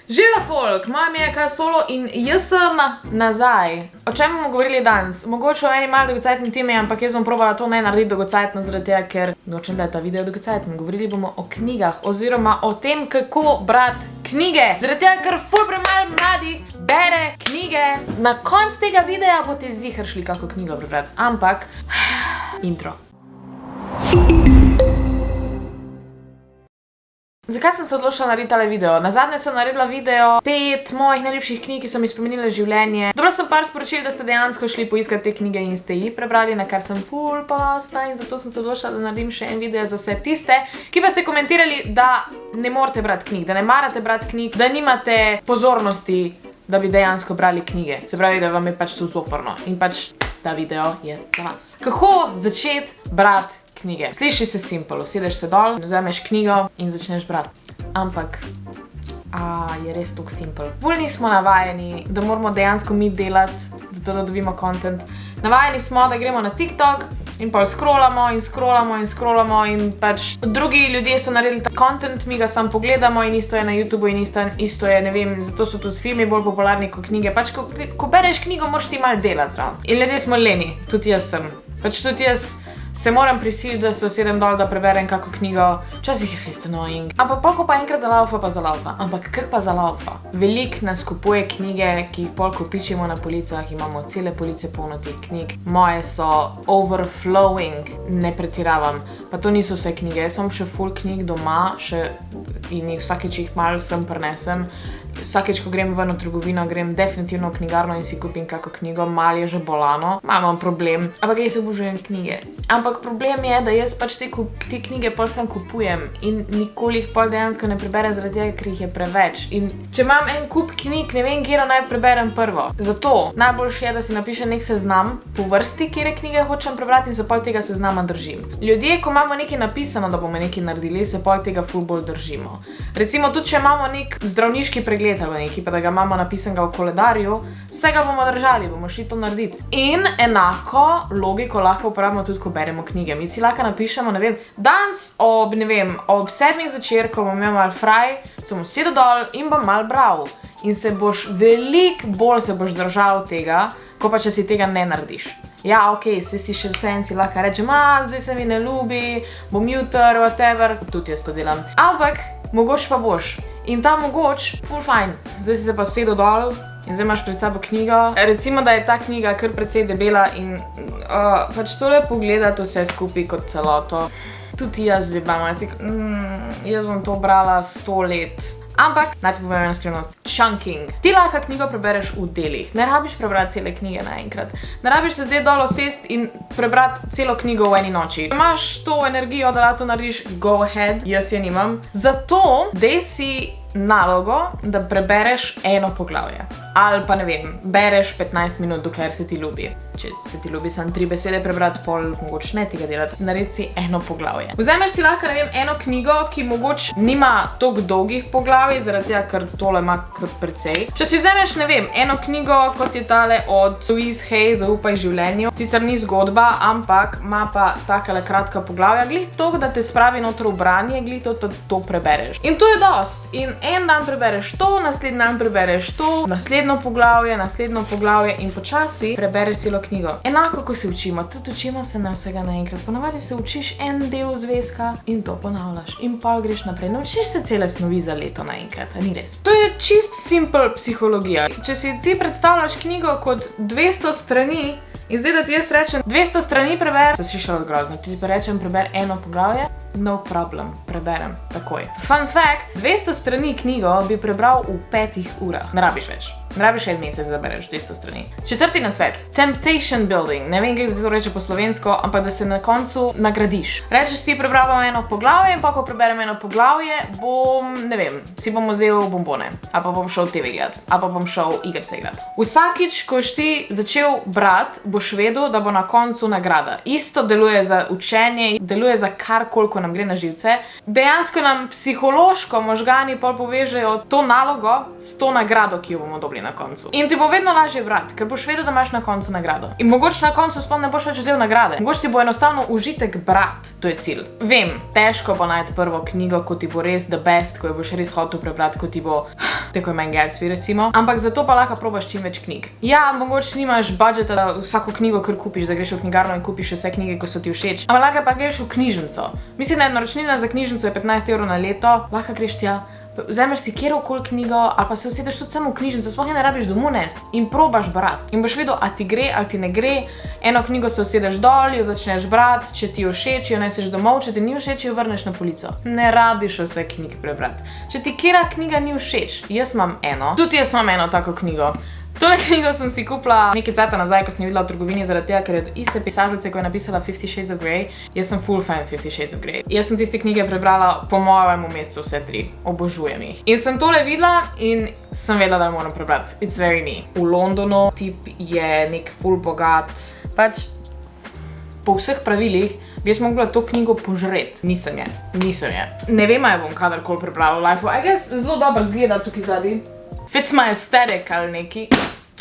Živa folk, moja ime je Kaja Solo in jaz sem nazaj. O čem bomo govorili danes? Mogoče o eni malo dolgocajtni temi, ampak jaz bom probala to ne narediti dolgocajtno, zaradi tega, ker nočem, da je ta video dolgocajten. Govorili bomo o knjigah, oziroma o tem, kako brati knjige. Zaradi tega, ker ful premalo mladih bere knjige. Na koncu tega videa boste ziher šli kako knjigo prebrati, ampak intro. Zakaj sem se odločila narediti tale video? Nazadnje sem naredila video 5 mojih najljubših knjig, ki so mi spremenile življenje. Dobila sem par sporočil, da ste dejansko šli poiskati te knjige in ste jih prebrali, na kar sem ful ponosna in zato sem se odločila, da naredim še en video za vse tiste, ki pa ste komentirali, da ne morate brati knjig, da ne marate brati knjig, da nimate pozornosti, da bi dejansko brali knjige. Se pravi, da vam je pač to zoporno in pač ta video je za vas. Kako začeti brati knjige? Sliši se simple, usedeš se dol, vzameš knjigo in začneš brati. Ampak, je res tako simple. Ful nismo navajeni, da moramo dejansko mi delati, zato da dobimo content. Navajeni smo, da gremo na TikTok in pol scrollamo in scrollamo in scrollamo in pač drugi ljudje so naredili ta content, mi ga sam pogledamo in isto je na YouTubeu in isto je, ne vem, zato so tudi filmi bolj popularni kot knjige. Pač, ko bereš knjigo, moraš ti malo delati zraven. In ljudje smo leni, tudi jaz sem. Pač tudi jaz se moram prisiliti, da se usedem dol, da preberem kako knjigo. Včasih je fest annoying. Ampak ko pa enkrat zalaufa, pa zalaufa. Ampak kak pa zalaufa? Veliko nas kupuje knjige, ki jih pol kopičimo na policah, imamo cele police polno teh knjig. Moje so overflowing, ne pretiravam. Pa to niso vse knjige. Jaz imam še full knjig doma, in vsakeč jih malo sem prinesem. Vsakeč, ko grem ven v trgovino, grem definitivno v knjigarno in si kupim kako knjigo, malo je že bolano, malo imam problem, ampak jaz obožujem knjige. Ampak problem je, da jaz pač te knjige pol sam kupujem in nikoli jih pol dejansko ne preberem zaradi tega, ker jih je preveč. In če imam en kup knjig, ne vem, kjero naj preberem prvo. Zato najboljše je, da si napišem nek seznam po vrsti, kjere knjige hočem prebrati in se pol tega seznama držim. Ljudje, ko imamo nekaj napisano, da bomo nekaj naredili, se pol tega ful bolj držimo. Recimo tudi, če imamo nek zdravniški pregled ali nekaj, pa da ga imamo napisanega v koledarju, vse ga bomo držali, bomo šli to narediti. In enako logiko lahko uporabimo tudi, ko beremo knjige. Mi si lahko napišemo, ne vem, danes ob 7 zvečer, ko bom imel malo fraj, sem usedel dol in bom malo bral. In se boš veliko bolj držal tega, ko pa če si tega ne narediš. Ja, okej, si še vse en si lahko rečem, zdaj se mi ne ljubi, bom jutr, whatever, tudi jaz to delam. Ampak, mogoče pa boš. In ta mogoč, ful fajn. Zdaj si se pa sedel dol in zdaj imaš pred sabo knjigo. Recimo, da je ta knjiga kar precej debela in pač tole pogledati vse skupaj kot celoto. Tudi jaz bi bala, jaz bom to brala 100 let. Ampak, naj ti povem eno skrivnost. Chunking. Ti lahko knjigo prebereš v delih. Ne rabiš prebrati cele knjige naenkrat. Ne rabiš se zdaj dol usesti in prebrati celo knjigo v eni noči. Če imaš to energijo, da lahko narediš, go ahead. Jaz je nimam. Zato, daj si nalogo, da prebereš eno poglavje. Ali pa ne vem, bereš 15 minut, dokler se ti ljubi. Če se ti ljubi samo 3 besede prebrati, pol mogoče ne tega delati. Naredi si eno poglavje. Vzameš si lahko, ne vem, eno knjigo, ki mogoče nima toliko dolgih poglavij, zaradi tega, ker tole ima kar precej. Če si vzameš, ne vem, eno knjigo, kot je tale od Louise Hay, Zaupaj življenju. Sicer ni zgodba, ampak ima pa takele kratka poglavja. Glih to, da te spravi noter v branje, glih to prebereš. In to je dost. In en dan prebereš to, naslednji dan prebereš to, naslednjo poglavje in počasi prebereš celo knjigo. Enako, ko se učimo, tudi učimo se na vsega naenkrat. Ponavadi se učiš en del zvezka in to ponavljaš. In pol greš naprej. Naučiš se cele snovi za leto naenkrat, a ni res? To je čist simple psihologija. Če si ti predstavljaš knjigo kot 200 strani in zdaj, da ti jaz rečem 200 strani preber, se slišalo grozno. Če ti pa rečem preber eno poglavje, no problem, preberem takoj. Fun fact, 200 strani knjigo bi prebral v 5 urah. Ne rabiš več. Ne rabiš en mesec, da bereš 200 strani. 4. nasvet. Temptation building. Ne vem, kaj se to reče po slovensko, ampak da se na koncu nagradiš. Rečeš si, prebravam eno poglavje in pa ko preberem eno poglavje, si bom vzel bombone. Ali pa bom šel TV gledati. Ali pa bom šel igrice igrati. Vsakič, ko boš ti začel brati, boš vedel, da bo na koncu nagrada. Isto deluje za učenje, deluje za karkoli, ko nam gre na živce. Dejansko nam psihološko možgani pol povežejo to nalogo s to nagrado, ki jo bomo dobili na koncu. In ti bo vedno lažje brati, ker boš vedel, da imaš na koncu nagrado. In mogoče na koncu sploh ne boš več vzel nagrade. Mogoče ti bo enostavno užitek brati. To je cilj. Vem, težko bo najti prvo knjigo, ko ti bo res the best, ko jo boš res hotel prebrati, ko ti bo tako imen Gatsby recimo. Ampak zato pa lahko probaš čim več knjig. Ja, mogoče nimaš budžeta, da vsako knjigo kar kupiš, da greš v knjigarno in kupiš vse knjige, ko so ti všeč. Ampak lahko pa greš v knjižnico. Mislim, da naročnina za knjižnico je 15 € na leto, lahko greš tja. Vzameš si kjerokoli knjigo ali pa se usedeš tudi samo v knjižnico, sploh ne rabiš domov nesti in probaš brati. In boš videl, a ti gre ali ti ne gre. Eno knjigo se usedeš dol, jo začneš brati, če ti je všeč, jo neseš domov, če ti ni všeč, jo vrneš na polico. Ne rabiš vse knjige prebrati. Če ti katera knjiga ni všeč, jaz imam eno. Tudi jaz imam eno tako knjigo. Tole knjigo sem si kupila nekaj cajta nazaj, ko sem jo videla v trgovini, zaradi tega, ker je od iste pisateljice, ko je napisala 50 Shades of Grey. Jaz sem full fan 50 Shades of Grey. Jaz sem tiste knjige prebrala po mojem mesecu vse 3. Obožujem jih. In sem tole videla in sem vedela, da jo moram prebrati. It's very me. V Londonu tip je nek full bogat, pač po vseh pravilih bi jaz mogla to knjigo požreti. Nisem je. Ne vem, a jo bom kadarkoli prebrala v lifeu. I guess zelo dobro zgleda tukaj zadaj. Fits my aesthetic ali neki,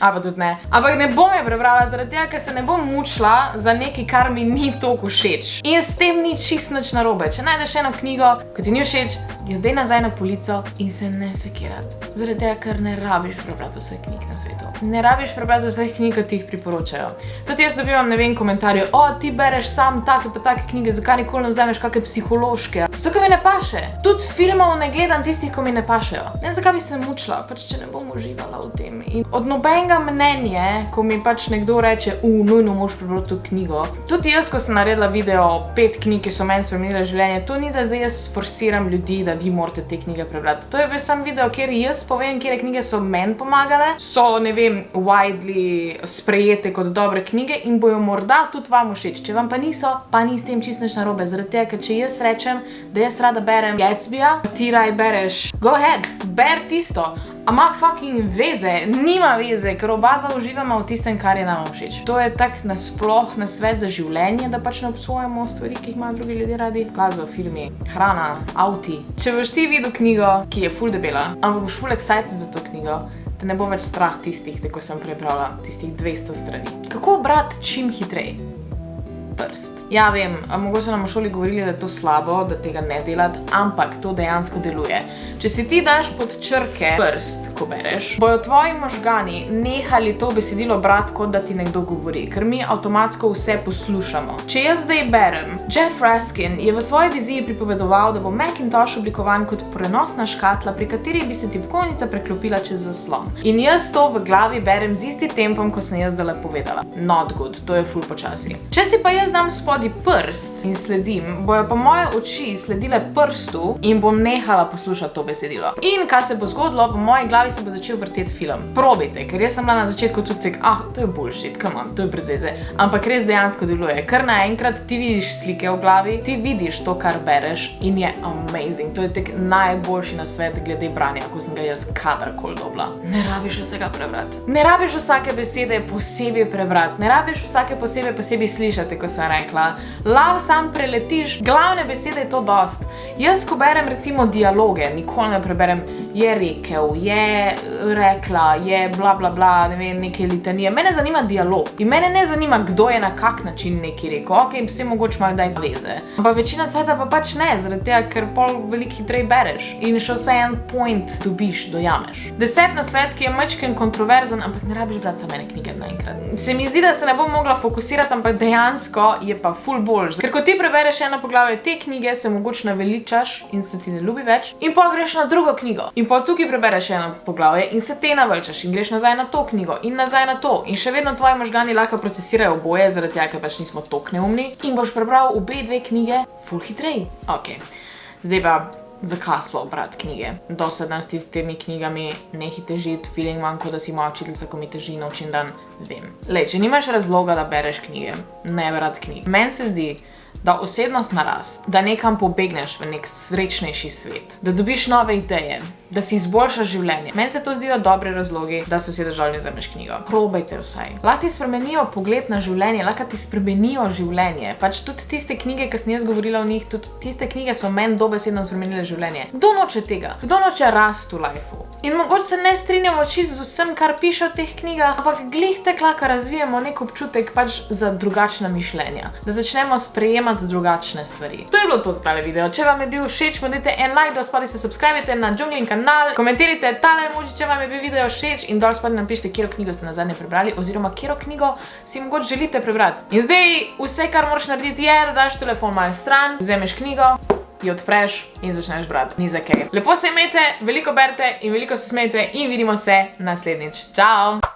ali pa tudi ne. Ampak ne bom je prebrala zaradi tega, ker se ne bom mučila za nekaj, kar mi ni toliko všeč. In s tem ni čisto nič narobe. Če najdeš eno knjigo, ko ti ni všeč, jo daj nazaj na polico in se ne sekirati. Zaradi tega, ker ne rabiš prebrati vseh knjig na svetu. Ne rabiš prebrati vseh knjig, ki ti jih priporočajo. Tudi jaz dobivam, ne vem, komentarje, ti bereš sam take pa take knjige, zakaj nikoli ne vzameš kakšne psihološke. Zato, ker mi ne paše. Tudi filmov ne gledam tistih, ko mi ne pašejo. Ne vem, zakaj bi se mučila, pač če ne bom uživala v tem. In od nobenega mnenje, ko mi pač nekdo reče, nujno moraš prebrati to knjigo. Tudi jaz, ko sem naredila video 5 knjig, ki so meni spremenile življenje, to ni, da zdaj jaz forsiram ljudi, da vi morate te knjige prebrati. To je bil sam video, kjer jaz povem, kjer knjige so meni pomagale, so, ne vem, widely sprejete kot dobre knjige in bojo morda tudi vam všeč. Če vam pa niso, pa ni s tem čisto nič narobe. Zaradi tega, ker če jaz rečem, da jaz rada berem Gatsbyja, ti raj bereš, go ahead, ber tisto. A ima fucking veze? Nima veze, ker oba uživamo v tistem, kar je nam všeč. To je tak nasploh nasvet za življenje, da pač ne obsojamo stvari, ki jih imajo drugi ljudje radi. Glasba, filmi, hrana, avti. Če boš ti videl knjigo, ki je full debela, ampak boš full excited za to knjigo, te ne bo več strah tistih, tako sem prebrala, tistih 200 strani. Kako brati čim hitrej? Prst. Ja, vem, mogoče nam v šoli govorili, da je to slabo, da tega ne delati, ampak to dejansko deluje. Če si ti daš pod črke prst, ko bereš, bojo tvoji možgani nehali to besedilo brati, kot da ti nekdo govori, ker mi avtomatsko vse poslušamo. Če jaz zdaj berem, Jeff Raskin je v svoji viziji pripovedoval, da bo Macintosh oblikovan kot prenosna škatla, pri kateri bi se tipkovnica preklopila čez zaslon. In jaz to v glavi berem z isti tempom, ko sem jaz zdajle povedala. Not good, to je ful počasi. Če si pa jaz dam spodaj prst in sledim, bojo pa moje oči sledile prstu in bom nehala poslušati to besedilo. In kaj se bo zgodilo, po moji glavi se bo začel vrteti film. Probajte, ker jaz sem bila na začetku tudi to je bullshit, come on, to je brez veze. Ampak res dejansko deluje. Ker naenkrat ti vidiš slike v glavi, ti vidiš to, kar bereš in je amazing. To je tek najboljši nasvet glede branja, ko sem ga jaz kadarkoli dobila. Ne rabiš vsega prebrati. Ne rabiš vsake besede posebej prebrati. Ne rabiš vsake posebej slišati, ko sem rekla. Lahko sam preletiš, glavne besede je to dost. Jaz, ko berem recimo dialoge, nikoli ne preberem je rekel, je rekla, je bla bla bla, ne vem, neke litanije. Mene zanima dialog. In mene ne zanima, kdo je na kak način nekaj rekel. Ok, vse mogoče imajo daj veze. Ampak večina sveta pa pač ne, zaradi tega, ker pol veliko hitreje bereš. In še vse en point dobiš, dojameš. 10 nasvet, ki je majčken kontroverzen, ampak ne rabiš brati samo ene knjige naenkrat. Se mi zdi, da se ne bom mogla fokusirati, ampak dejansko je pa ful boljš. Ker ko ti prebereš eno poglavje te knjige, se mogoče naveličaš in se ti ne ljubi več. In pol greš na drugo knjigo. In pol tukaj prebereš eno poglavje in se te naveličaš in greš nazaj na to knjigo in nazaj na to. In še vedno tvoji možgani lahko procesirajo oboje, zaradi tega, ker pač nismo toliko neumni. In boš prebral obe dve knjige ful hitrej. Ok, zdaj pa zakaj sploh brati knjige? Dosednosti s temi knjigami nehi težiti, feeling imam, kot da si moja učiteljica, ko mi teži noč in dan. Vem. Lej, če nimaš razloga, da bereš knjige, ne brati knjig. Meni se zdi, da osebnostna rast, da nekam pobegneš v nek srečnejši svet, da dobiš nove ideje, da si izboljšaš življenje. Meni se to zdijo dobri razlogi, da so si državni vzameš knjigo. Probajte vsaj. Lahko ti spremenijo pogled na življenje, lahko ti spremenijo življenje. Pač tudi tiste knjige, ki sem jaz govorila o njih, tudi tiste knjige so meni dobesedno spremenile življenje. Kdo noče tega? Kdo noče rast v lifeu? In mogoče se ne strinjamo čisto z vsem, kar piše v teh knjigah, ampak glih teklaka razvijemo nek občutek pač za drugačna mišljenja. Da začnemo sprejemati drugačne stvari. To je bilo to za tale video. Če vam je bil všeč, mu dajte en like, dol spodaj se subscribite na Džunglin kanal, komentirajte tale emoji, če vam je bil video všeč in dol spodaj napišite, katero knjigo ste nazadnje prebrali oziroma katero knjigo si mogoče želite prebrati. In zdaj vse, kar moraš narediti, je, da daš telefon malo stran, vzameš knjigo, jo odpreš in začneš brati. Ni za kaj. Lepo se imejte, veliko berite in veliko se smejte in vidimo se naslednjič. Čau!